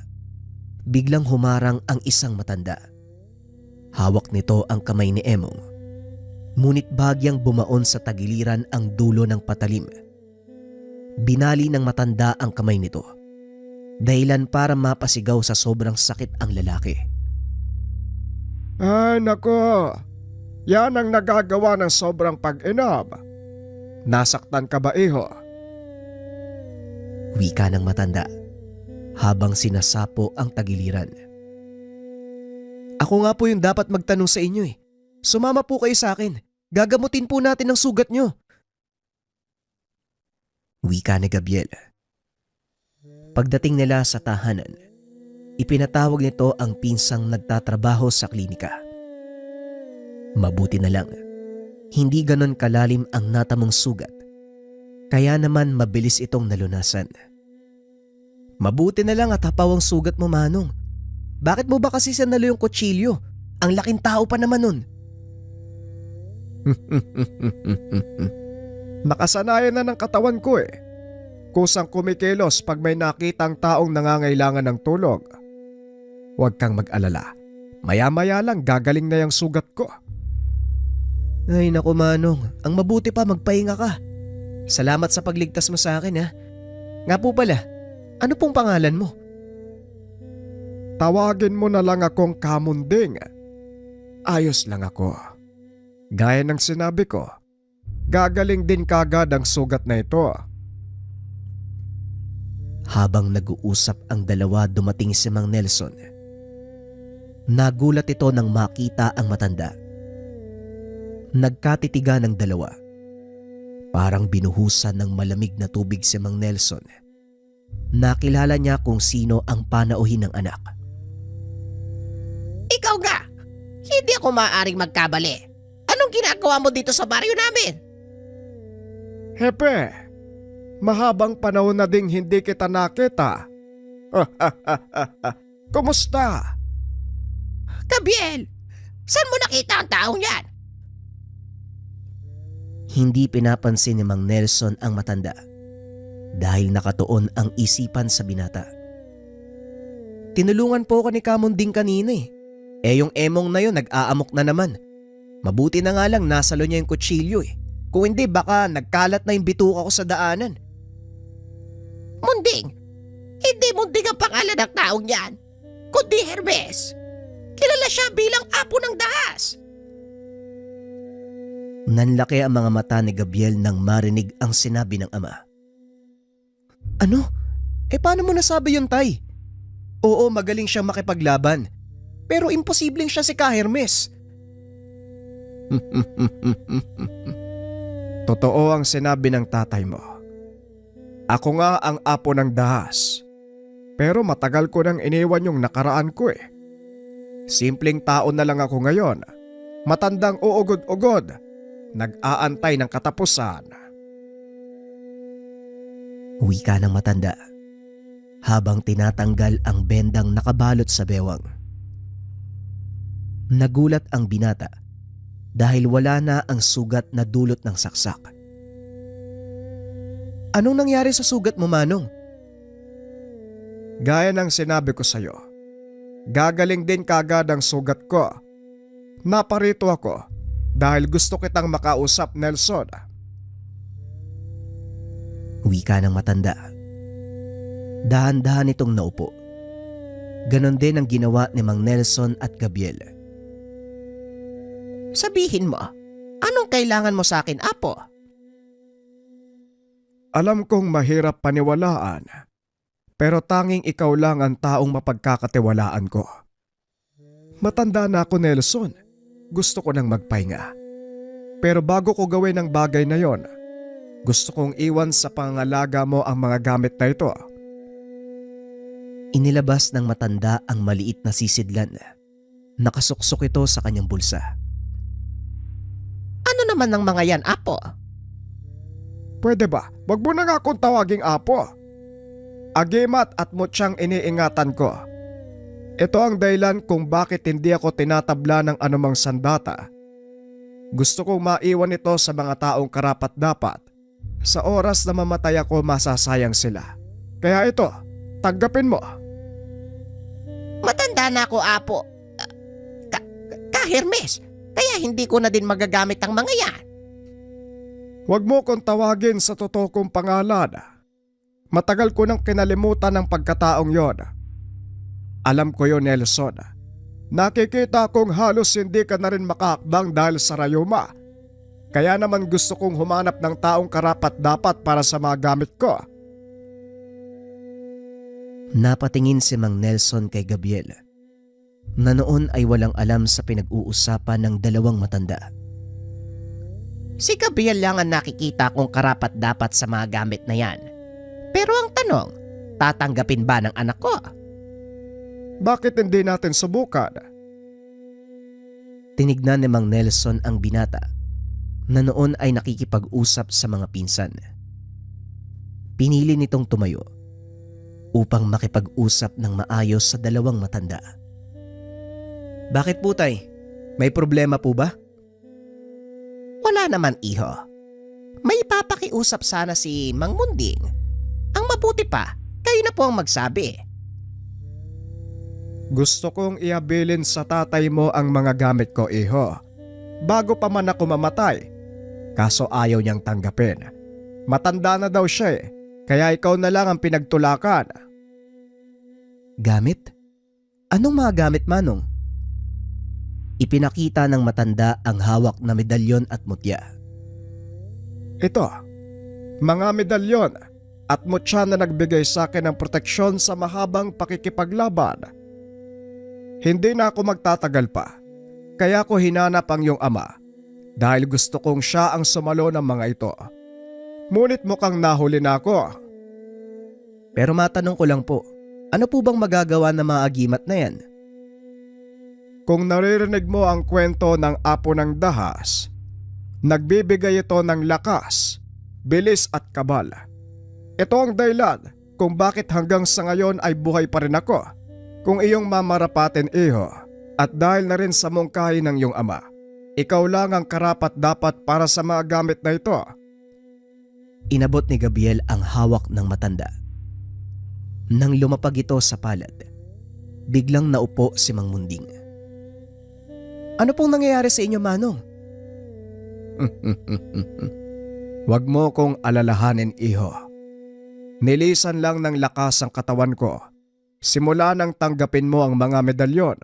Biglang humarang ang isang matanda. Hawak nito ang kamay ni Emong. Ngunit bagyang bumaon sa tagiliran ang dulo ng patalim. Binali ng matanda ang kamay nito. Dahilan para mapasigaw sa sobrang sakit ang lalaki. Ay nako, yan ang nagagawa ng sobrang pag-inom. Nasaktan ka ba iho? Wika ng matanda habang sinasapo ang tagiliran. Ako nga po yung dapat magtanong sa inyo eh. Sumama po kayo sa akin. Gagamutin po natin ang sugat nyo. Wika ni Gabriel. Pagdating nila sa tahanan, ipinatawag nito ang pinsang nagtatrabaho sa klinika. Mabuti na lang, hindi ganon kalalim ang natamong sugat. Kaya naman mabilis itong nalunasan. Mabuti na lang at hapaw ang sugat mo, Manong. Bakit mo ba kasi sinalo yung kutsilyo? Ang laking tao pa naman nun. Nakasanayan na ng katawan ko eh. Kusang kumikilos pag may nakitang taong nangangailangan ng tulong. Huwag kang mag-alala. Maya-maya lang gagaling na yung sugat ko. Ay naku, Manong, ang mabuti pa magpahinga ka. Salamat sa pagligtas mo sa akin, ha. Nga po pala, ano pong pangalan mo? Tawagin mo na lang akong Kamunding. Ayos lang ako. Gaya ng sinabi ko, gagaling din kagad ang sugat na ito. Habang nag-uusap ang dalawa, dumating si Mang Nelson. Nagulat ito nang makita ang matanda. Nagkatitigan ng dalawa. Parang binuhusan ng malamig na tubig si Mang Nelson. Nakilala niya kung sino ang panauhin ng anak. Ikaw nga! Hindi ako maaaring magkabali. Anong ginagawa mo dito sa baryo namin? Hepe, mahabang panahon na ding hindi kita nakita. Kumusta? Gabriel! Saan mo nakita ang taong yan? Hindi pinapansin ni Mang Nelson ang matanda dahil nakatuon ang isipan sa binata. Tinulungan po ko ni Kamunding kanina eh. Yung Emong na yun nag-aamok na naman. Mabuti na nga lang nasalo niya yung kutsilyo eh. Kung hindi baka nagkalat na yung bituka ko sa daanan. Munding! Hindi Munding ang pangalan ng taong yan, kundi Hermes. Kilala siya bilang apo ng dahas. Nanlaki ang mga mata ni Gabriel nang marinig ang sinabi ng ama. Ano? Paano mo nasabi yun, Tay? Oo, magaling siyang makipaglaban. Pero imposibleng siya si Ka Hermes. Totoo ang sinabi ng tatay mo. Ako nga ang apo ng dahas. Pero matagal ko nang iniwan yung nakaraan ko eh. Simpleng tao na lang ako ngayon. Matandang uugod-ugod. Nag-aantay ng katapusan. Wika ng matanda habang tinatanggal ang bendang nakabalot sa bewang. Nagulat ang binata dahil wala na ang sugat na dulot ng saksak. Anong nangyari sa sugat mo, Manong? Gaya ng sinabi ko sa'yo, gagaling din kagad ang sugat ko. Naparito ako dahil gusto kitang makausap, Nelson. Wika ng matanda. Dahan-dahan itong naupo. Ganon din ang ginawa ni Mang Nelson at Gabriel. Sabihin mo, anong kailangan mo sa akin, apo? Alam kong mahirap paniwalaan, pero tanging ikaw lang ang taong mapagkakatiwalaan ko. Matanda na ako, Nelson. Gusto ko nang magpahinga. Pero bago ko gawin ang bagay na yon, gusto kong iwan sa pangalaga mo ang mga gamit na ito. Inilabas ng matanda ang maliit na sisidlan. Nakasuksok ito sa kanyang bulsa. Ano naman ng mga yan, apo? Pwede ba? Wag mo na nga akong tawaging apo. Agimat at mutyang iniingatan ko. Ito ang dahilan kung bakit hindi ako tinatabla ng anumang sandata Gusto kong maiwan ito sa mga taong karapat-dapat. Sa oras na mamatay ako, masasayang sila. Kaya ito, tanggapin mo. Matanda na ako, Apo. Hermes, kaya hindi ko na din magagamit ang mga yan. Huwag mo kong tawagin sa totoo kong pangalan. Matagal ko nang kinalimutan ang pagkataong yon. Alam ko yon, Nelson. Nakikita kong halos hindi ka na rin makaakbang dahil sa rayuma. Kaya naman gusto kong humanap ng taong karapat-dapat para sa mga gamit ko. Napatingin si Mang Nelson kay Gabriel na noon ay walang alam sa pinag-uusapan ng dalawang matanda. Si Gabriel lang ang nakikita kong karapat-dapat sa mga gamit na yan. Pero ang tanong, tatanggapin ba ng anak ko? Bakit hindi natin subukan? Tinignan ni Mang Nelson ang binata na noon ay nakikipag-usap sa mga pinsan. Pinili nitong tumayo upang makipag-usap ng maayos sa dalawang matanda. Bakit po, tay? May problema po ba? Wala naman, iho. May papakiusap sana si Mang Munding. Ang mabuti pa, kayo na po ang magsabi. Gusto kong iabilin sa tatay mo ang mga gamit ko, iho. Bago pa man ako mamatay. Kaso ayaw niyang tanggapin. Matanda na daw siya kaya ikaw na lang ang pinagtulakan. Gamit? Anong mga gamit, Manong? Ipinakita ng matanda ang hawak na medalyon at mutya. Ito, mga medalyon at mutya na nagbigay sa akin ng proteksyon sa mahabang pakikipaglaban. Hindi na ako magtatagal pa, kaya ko hinanap ang iyong ama dahil gusto kong siya ang sumalo ng mga ito. Ngunit mukhang nahuli na ako. Pero matanong ko lang po, ano po bang magagawa ng mga agimat na yan? Kung naririnig mo ang kwento ng apo ng dahas, nagbibigay ito ng lakas, bilis at kabal. Ito ang dahilan kung bakit hanggang sa ngayon ay buhay pa rin ako. Kung iyong mamarapatin, iho, at dahil na rin sa mungkahi ng iyong ama, ikaw lang ang karapat-dapat para sa mga gamit na ito. Inabot ni Gabriel ang hawak ng matanda. Nang lumapag ito sa palad, biglang naupo si Mang Munding. Ano pong nangyayari sa inyo, Manong? Huwag mo kong alalahanin, iho. Nilisan lang ng lakas ang katawan ko. Simula nang tanggapin mo ang mga medalyon.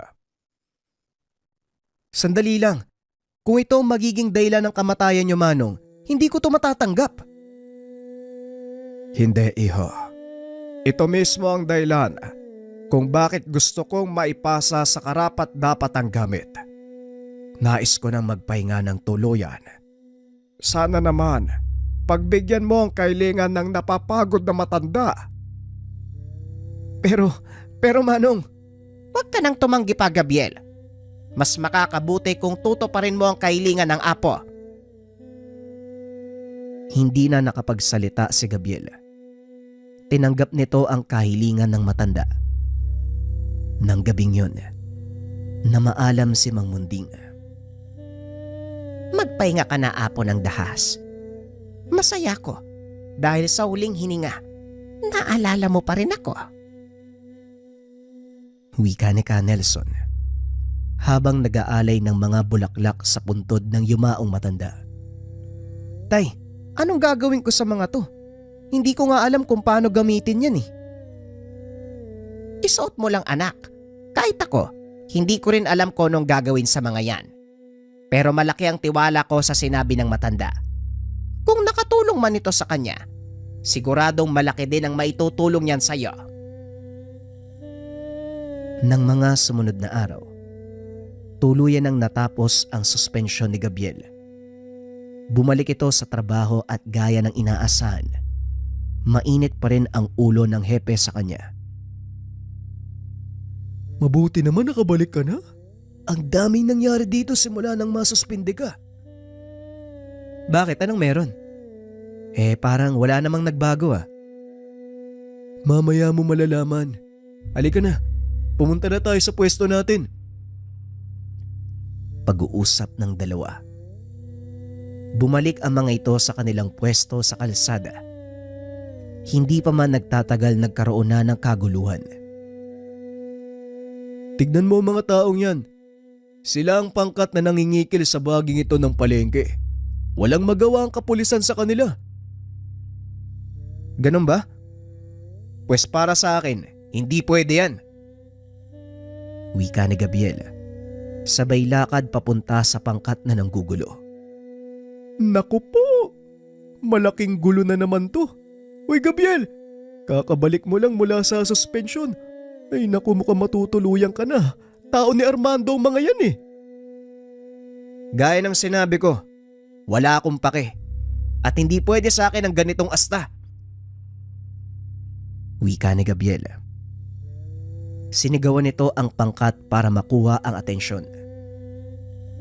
Sandali lang. Kung ito ang magiging dahilan ng kamatayan niyo, Manong, hindi ko ito matatanggap. Hindi, iho. Ito mismo ang dahilan kung bakit gusto kong maipasa sa karapat-dapat ang gamit. Nais ko nang magpahinga ng tuluyan. Sana naman, pagbigyan mo ang kailingan ng napapagod na matanda. Pero Manong, Huwag ka nang tumanggi pa, Gabriel. Mas makakabuti kung tutuparin mo ang kahilingan ng apo. hindi na nakapagsalita si Gabriel. Tinanggap nito ang kahilingan ng matanda. Nang gabing yun, na maalam si Mang Munding. Magpahinga ka na, apo ng dahas. Masaya ko dahil sa huling hininga, naalala mo pa rin ako. Wika ni Ka Nelson, habang nag-aalay ng mga bulaklak sa puntod ng yumaong matanda. Tay, anong gagawin ko sa mga to? Hindi ko nga alam kung paano gamitin yan eh. Isuot mo lang, anak. Kahit ako, hindi ko rin alam kung anong gagawin sa mga yan. Pero malaki ang tiwala ko sa sinabi ng matanda. Kung nakatulong man ito sa kanya, siguradong malaki din ang maitutulong yan sa iyo. Nang mga sumunod na araw, tuluyan nang natapos ang suspensyon ni Gabriel. Bumalik ito sa trabaho at gaya ng inaasahan, mainit pa rin ang ulo ng hepe sa kanya. Mabuti naman nakabalik ka na. Ang daming nangyari dito simula nang masuspinde ka. Bakit? Anong meron? Parang wala namang nagbago ah. Mamaya mo malalaman. Halika na, pumunta na tayo sa pwesto natin. Pag-uusap ng dalawa Bumalik ang mga ito sa kanilang pwesto sa kalsada. Hindi pa man nagtatagal nagkaroon na ng kaguluhan. Tignan mo mga taong yan. Sila ang pangkat na nangingikil sa baging ito ng palengke. Walang magawa ang kapulisan sa kanila. Ganun ba? Pues para sa akin, hindi pwede yan. Wika ni Gabriel. Sabay lakad papunta sa pangkat na nanggugulo. Naku po! Malaking gulo na naman to. Uy Gabriel, kakabalik mo lang mula sa suspension. Ay naku, mukhang matutuluyan ka na. Tao ni Armando ang mga yan eh. Gaya ng sinabi ko, wala akong pake. At hindi pwede sa akin ang ganitong asta. Wika ni Gabriel. Sinigawan nito ang pangkat para makuha ang atensyon.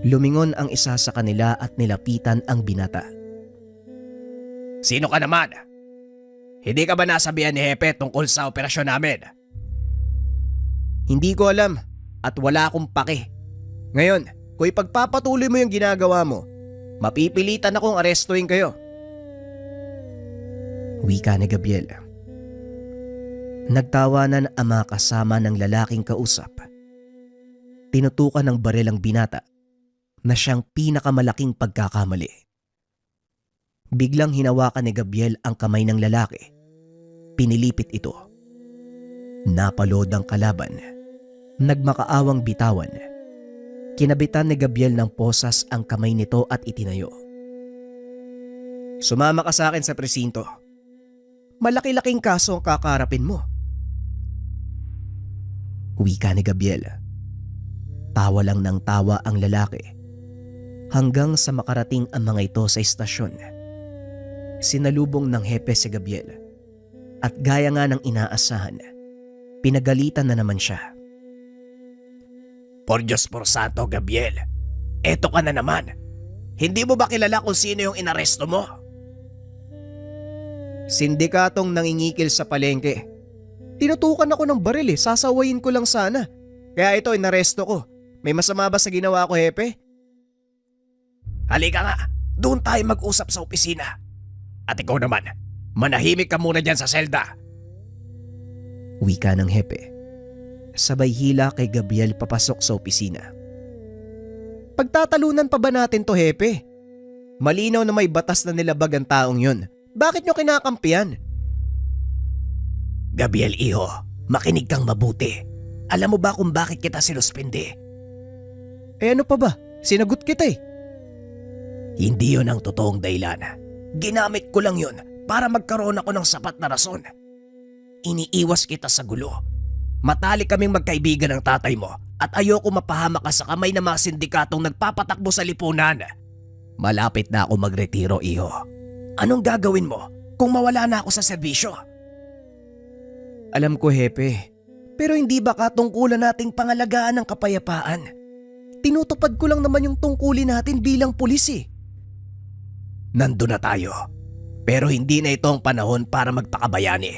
Lumingon ang isa sa kanila at nilapitan ang binata. Sino ka naman? Hindi ka ba nasabihan ni Hepe tungkol sa operasyon namin? Hindi ko alam at wala akong pake. Ngayon, kung ipagpapatuloy mo yung ginagawa mo, mapipilitan akong arestuin kayo. Wika ni Gabriel. Nagtawanan ang mga kasama ng lalaking kausap. Tinutukan ng baril ang binata na siyang pinakamalaking pagkakamali. Biglang hinawakan ni Gabriel ang kamay ng lalaki. Pinilipit ito. Napalod ang kalaban. Nagmakaawang bitawan. Kinabitan ni Gabriel ng posas ang kamay nito at itinayo. Sumama ka sa akin sa presinto. Malaki-laking kaso ang kakarapin mo. Wika ni Gabriel. Tawa lang ng tawa ang lalaki. Hanggang sa makarating ang mga ito sa istasyon. Sinalubong ng hepe si Gabriel. At gaya nga ng inaasahan, pinagalitan na naman siya. Por Diyos por Santo, Gabriel. Eto ka na naman. Hindi mo ba kilala kung sino yung inaresto mo? Sindikatong nangingikil sa palengke. Tinutukan ako ng baril sasawayin ko lang sana. Kaya ito inaresto ko. May masama ba sa ginawa ko, hepe? Halika nga, doon tayo mag-usap sa opisina. At ikaw naman, manahimik ka muna dyan sa selda. Wika ng hepe. Sabay hila kay Gabriel papasok sa opisina. Pagtatalunan pa ba natin to, hepe? Malinaw na may batas na nilabag ang taong yun. Bakit nyo kinakampihan? Gabriel, iho, makinig kang mabuti. Alam mo ba kung bakit kita sinuspindi? Eh ano pa ba? Sinagot kita eh. Hindi yun ang totoong dahilan. Ginamit ko lang yun para magkaroon ako ng sapat na rason. Iniiwas kita sa gulo. Matalik kaming magkaibigan ng tatay mo at ayoko mapahama ka sa kamay ng mga sindikatong nagpapatakbo sa lipunan. Malapit na ako magretiro, iho. Anong gagawin mo kung mawala na ako sa serbisyo? Alam ko, hepe. Pero hindi ba katungkulan nating pangalagaan ng kapayapaan? Tinutupad ko lang naman yung tungkulin natin bilang pulis eh. Nandun na tayo. Pero hindi na ito ang panahon para magpakabayani.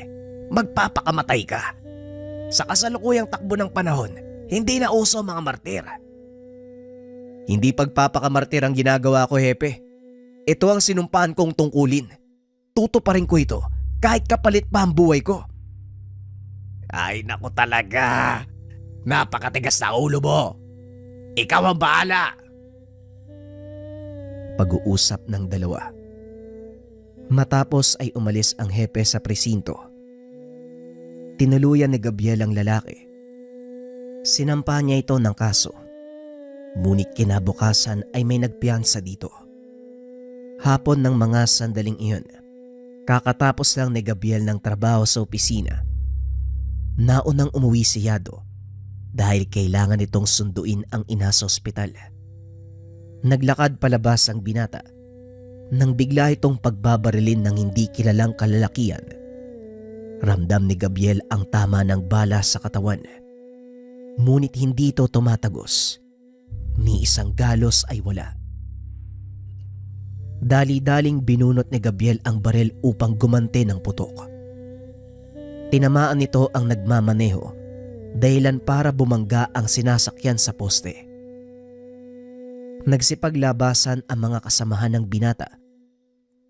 Magpapakamatay ka. Sa kasalukuyang takbo ng panahon, hindi na uso ang mga martir. Hindi pagpapakamartir ang ginagawa ko, hepe. Ito ang sinumpaan kong tungkulin. Tutuparin ko ito kahit kapalit pa ang buhay ko. Ay naku talaga. Napakatigas na ulo mo. Ikaw ang bahala. Pag-uusap ng dalawa. Matapos ay umalis ang hepe sa presinto. Tinuluyan ni Gabriel ang lalaki. Sinampa niya ito ng kaso. Ngunit kinabukasan ay may nagpiyansa dito. Hapon ng mga sandaling iyon, kakatapos lang ni Gabriel ng trabaho sa opisina. Naunang umuwi si Yado dahil kailangan itong sunduin ang ina sa ospital. Naglakad palabas ang binata nang bigla itong pagbabarilin ng hindi kilalang kalalakian. Ramdam ni Gabriel ang tama ng bala sa katawan. Ngunit hindi ito tumatagos. Ni isang galos ay wala. Dali-daling binunot ni Gabriel ang baril upang gumante ng putok. Tinamaan nito ang nagmamaneho dahilan para bumangga ang sinasakyan sa poste. Nagsipaglabasan ang mga kasamahan ng binata.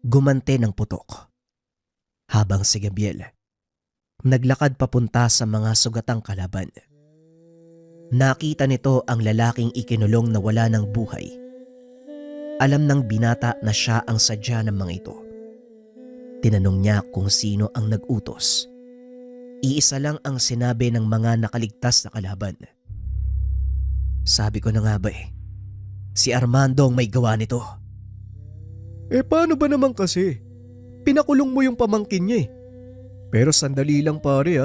Gumante ng putok. Habang si Gabriel naglakad papunta sa mga sugatang kalaban. Nakita nito ang lalaking ikinulong na wala ng buhay. Alam ng binata na siya ang sadya ng mga ito. Tinanong niya kung sino ang nag-utos. Iisa lang ang sinabi ng mga nakaligtas na kalaban. Sabi ko na nga ba si Armando ang may gawa nito. Paano ba naman kasi? Pinakulong mo yung pamangkin niya Pero sandali lang pare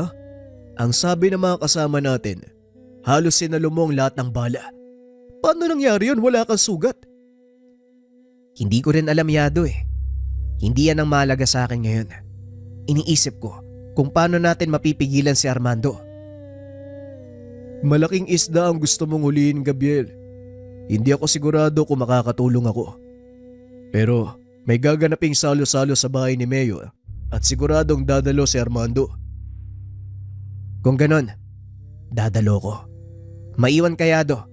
Ang sabi ng mga kasama natin, halos sinalumong lahat ng bala. Paano nangyari yun? Wala kang sugat. Hindi ko rin alam Yado Hindi yan ang mahalaga sa akin ngayon. Iniisip ko kung paano natin mapipigilan si Armando. Malaking isda ang gusto mong huliin, Gabriel. Hindi ako sigurado kung makakatulong ako. Pero may gaganaping salo-salo sa bahay ni Mayo at siguradong dadalo si Armando. Kung ganon, dadalo ko. Maiwan ka Yado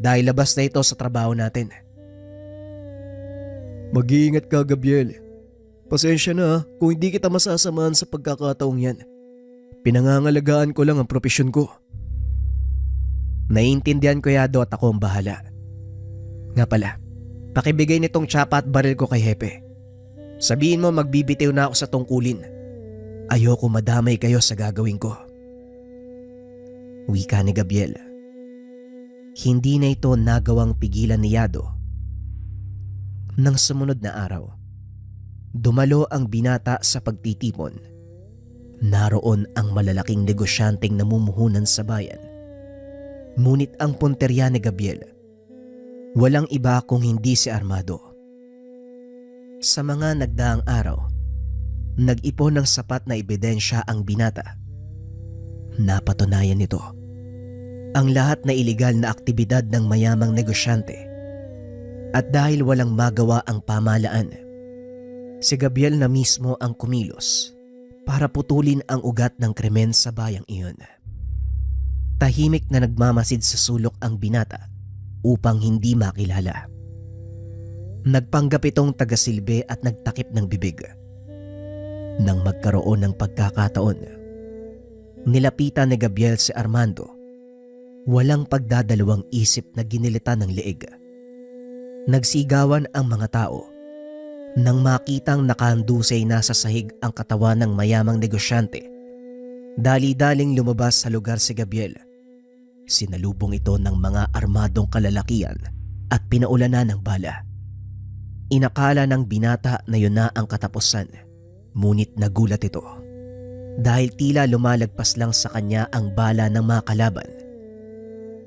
dahil labas na ito sa trabaho natin. Mag-iingat ka, Gabriel. Pasensya na kung hindi kita masasamahan sa pagkakataong yan. Pinangangalagaan ko lang ang propesyon ko. Naiintindihan ko Yado at ako ang bahala. Nga pala, pakibigay nitong tsapa at baril ko kay Hepe. Sabihin mo magbibitiw na ako sa tungkulin. Ayoko madamay kayo sa gagawin ko. Wika ni Gabriel. Hindi na ito nagawang pigilan ni Yado. Nang sumunod na araw, dumalo ang binata sa pagtitipon. Naroon ang malalaking negosyanteng namumuhunan sa bayan. Ngunit ang punterya ni Gabriel, walang iba kung hindi si Armando. Sa mga nagdaang araw, nag-ipon ng sapat na ebidensya ang binata. Napatunayan nito ang lahat na iligal na aktibidad ng mayamang negosyante. At dahil walang magawa ang pamahalaan, si Gabriel na mismo ang kumilos para putulin ang ugat ng krimen sa bayang iyon. Tahimik na nagmamasid sa sulok ang binata upang hindi makilala. Nagpanggap itong tagasilbi at nagtakip ng bibig. Nang magkaroon ng pagkakataon, nilapitan ni Gabriel si Armando. Walang pagdadalawang isip na ginilitan ng leeg. Nagsigawan ang mga tao nang makitang nakahandusay na sa sahig ang katawan ng mayamang negosyante. Dali-daling lumabas sa lugar si Gabriel. Sinalubong ito ng mga armadong kalalakian at pinaulanan ng bala. Inakala ng binata na yun na ang katapusan, ngunit nagulat ito. Dahil tila lumalagpas lang sa kanya ang bala ng mga kalaban.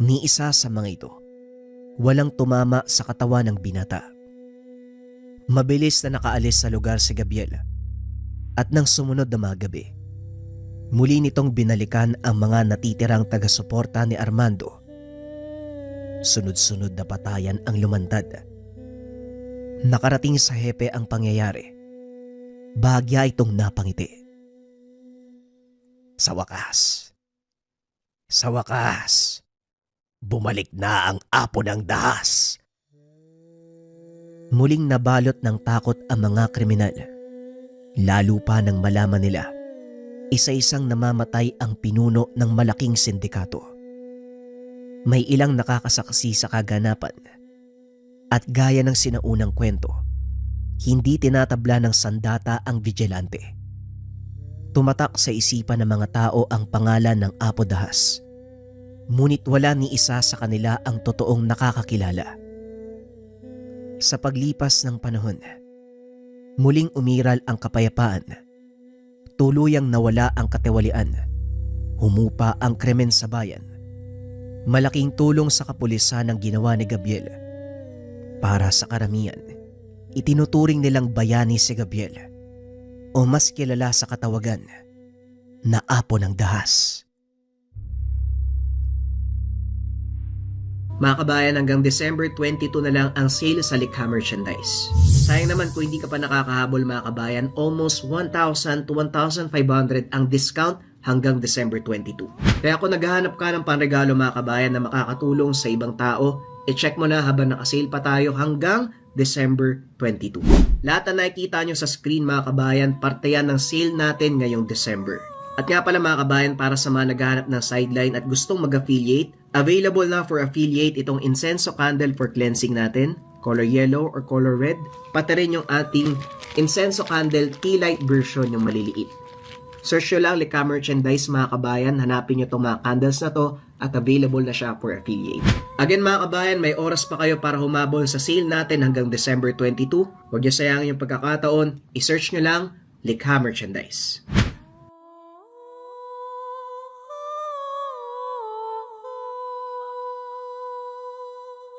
Ni isa sa mga ito, walang tumama sa katawan ng binata. Mabilis na nakaalis sa lugar si Gabriel. At nang sumunod na mga gabi, muli nitong binalikan ang mga natitirang taga-suporta ni Armando. Sunod-sunod na patayan ang lumantad. Nakarating sa Hepe ang pangyayari. Bahagya itong napangiti. Sa wakas, bumalik na ang apo ng dahas. Muling nabalot ng takot ang mga kriminal. Lalo pa nang malaman nila, isa-isang namamatay ang pinuno ng malaking sindikato. May ilang nakakasaksi sa kaganapan. At gaya ng sinaunang kwento, hindi tinatabla ng sandata ang vigilante. Tumatak sa isipan ng mga tao ang pangalan ng Apo Dahas. Ngunit wala ni isa sa kanila ang totoong nakakakilala. Sa paglipas ng panahon, muling umiral ang kapayapaan. Tuluyang nawala ang katiwalian. Humupa ang krimen sa bayan. Malaking tulong sa kapulisan ang ginawa ni Gabriel. Para sa karamihan, itinuturing nilang bayani si Gabriel o mas kilala sa katawagan na Apo ng Dahas. Mga kabayan, hanggang December 22 na lang ang sale sa Likha Merchandise. Sayang naman kung hindi ka pa nakakahabol mga kabayan, almost 1,000 to 1,500 ang discount hanggang December 22. Kaya kung naghahanap ka ng panregalo mga kabayan na makakatulong sa ibang tao, I-check mo na habang nakasale pa tayo hanggang December 22. Lahat na nakikita nyo sa screen mga kabayan, parte yan ng sale natin ngayong December. At nga pala mga kabayan, para sa mga naghahanap ng sideline at gustong mag-affiliate, available na for affiliate itong incenso candle for cleansing natin, color yellow or color red, pati rin yung ating incenso candle tea light version yung maliliit. Search nyo lang Likha Merchandise mga kabayan, hanapin nyo itong mga candles na to at available na siya for affiliate. Again mga kabayan, may oras pa kayo para humabol sa sale natin hanggang December 22. Huwag nyo sayangin yung pagkakataon, i-search nyo lang Likha Merchandise.